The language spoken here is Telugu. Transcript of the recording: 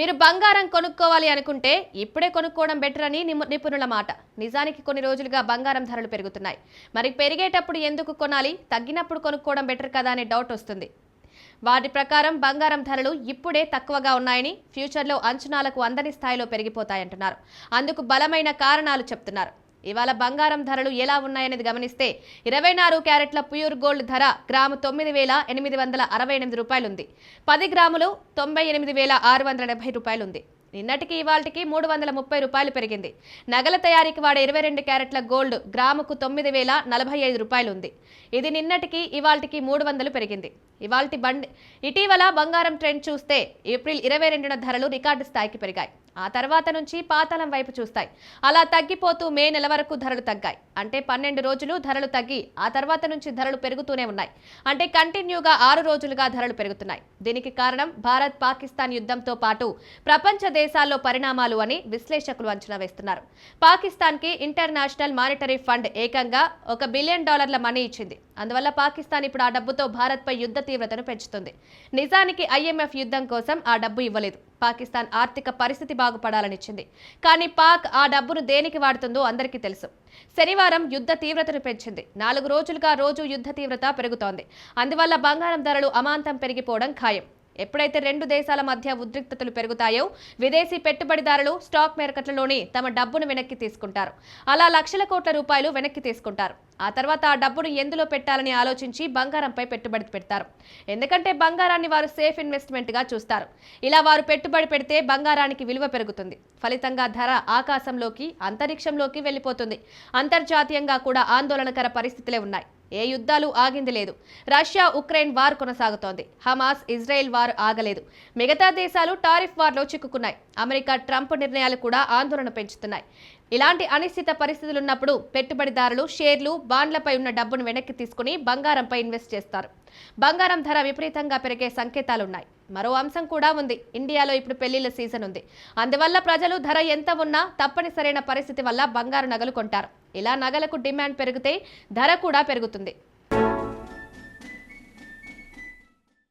మీరు బంగారం కొనుక్కోవాలి అనుకుంటే ఇప్పుడే కొనుక్కోవడం బెటర్ అని నిపుణుల మాట. నిజానికి కొన్ని రోజులుగా బంగారం ధరలు పెరుగుతున్నాయి. మరి పెరిగేటప్పుడు ఎందుకు కొనాలి, తగ్గినప్పుడు కొనుక్కోవడం బెటర్ కదా అనే డౌట్ వస్తుంది. వాటి ప్రకారం బంగారం ధరలు ఇప్పుడే తక్కువగా ఉన్నాయని, ఫ్యూచర్లో అంచనాలకు అందని స్థాయిలో పెరిగిపోతాయంటున్నారు. అందుకు బలమైన కారణాలు చెప్తున్నారు. ఇవాళ బంగారం ధరలు ఎలా ఉన్నాయనేది గమనిస్తే 24 క్యారెట్ల ప్యూర్ గోల్డ్ ధర గ్రాము 9,868 రూపాయలు ఉంది. 10 గ్రాములు 98,670 రూపాయలు ఉంది. నిన్నటికి ఇవాళకి 330 రూపాయలు పెరిగింది. నగల తయారీకి వాడే 22 క్యారెట్ల గోల్డ్ గ్రాముకు 9,045 రూపాయలు ఉంది. ఇది నిన్నటికి ఇవాళకి 300 పెరిగింది. ఇటీవల బంగారం ట్రెండ్ చూస్తే ఏప్రిల్ 22న ధరలు రికార్డు స్థాయికి పెరిగాయి. ఆ తర్వాత నుంచి పాతాళం వైపు చూస్తాయి. అలా తగ్గిపోతూ మే నెల వరకు ధరలు తగ్గాయి. అంటే 12 రోజులు ధరలు తగ్గి ఆ తర్వాత నుంచి ధరలు పెరుగుతూనే ఉన్నాయి. అంటే కంటిన్యూగా 6 రోజులుగా ధరలు పెరుగుతున్నాయి. దీనికి కారణం భారత్ పాకిస్తాన్ యుద్ధంతో పాటు ప్రపంచ దేశాల్లో పరిణామాలు అని విశ్లేషకులు అంచనా వేస్తున్నారు. పాకిస్తాన్కి ఇంటర్నేషనల్ మానిటరీ ఫండ్ ఏకంగా $1 బిలియన్ మనీ ఇచ్చింది. అందువల్ల పాకిస్తాన్ ఇప్పుడు ఆ డబ్బుతో భారత్పై యుద్ధ తీవ్రతను పెంచుతుంది. నిజానికి IMF యుద్ధం కోసం ఆ డబ్బు ఇవ్వలేదు. పాకిస్తాన్ ఆర్థిక పరిస్థితి బాగుపడాలనిచ్చింది. కానీ పాక్ ఆ డబ్బును దేనికి వాడుతుందో అందరికీ తెలుసు. శనివారం యుద్ధ తీవ్రతను పెంచింది. 4 రోజులుగా రోజు యుద్ధ తీవ్రత పెరుగుతోంది. అందువల్ల బంగారం ధరలు అమాంతం పెరిగిపోవడం ఖాయం. ఎప్పుడైతే రెండు దేశాల మధ్య ఉద్రిక్తతలు పెరుగుతాయో విదేశీ పెట్టుబడిదారులు స్టాక్ మార్కెట్లలోని తమ డబ్బును వెనక్కి తీసుకుంటారు. అలా లక్షల కోట్ల రూపాయలు వెనక్కి తీసుకుంటారు. ఆ తర్వాత ఆ డబ్బును ఎందులో పెట్టాలని ఆలోచించి బంగారంపై పెట్టుబడి పెడతారు. ఎందుకంటే బంగారాన్ని వారు సేఫ్ ఇన్వెస్ట్మెంట్గా చూస్తారు. ఇలా వారు పెట్టుబడి పెడితే బంగారానికి విలువ పెరుగుతుంది. ఫలితంగా ధర ఆకాశంలోకి, అంతరిక్షంలోకి వెళ్ళిపోతుంది. అంతర్జాతీయంగా కూడా ఆందోళనకర పరిస్థితులే ఉన్నాయి. ఏ యుద్ధాలు ఆగింది లేదు. రష్యా ఉక్రెయిన్ వార్ కొనసాగుతోంది. హమాస్ ఇజ్రాయెల్ వార్ ఆగలేదు. మిగతా దేశాలు టారిఫ్ వార్లో చిక్కుకున్నాయి. అమెరికా ట్రంప్ నిర్ణయాలు కూడా ఆందోళన పెంచుతున్నాయి. ఇలాంటి అనిశ్చిత పరిస్థితులున్నప్పుడు పెట్టుబడిదారులు షేర్లు, బాండ్లపై ఉన్న డబ్బును వెనక్కి తీసుకుని బంగారంపై ఇన్వెస్ట్ చేస్తారు. బంగారం ధర విపరీతంగా పెరిగే సంకేతాలున్నాయి. మరో అంశం కూడా ఉంది. ఇండియాలో ఇప్పుడు పెళ్లిళ్ల సీజన్ ఉంది. అందువల్ల ప్రజలు ధర ఎంత ఉన్నా తప్పనిసరైన పరిస్థితి వల్ల బంగారు నగలు కొంటారు. ఇలా నగలకు డిమాండ్ పెరిగితే ధర కూడా పెరుగుతుంది.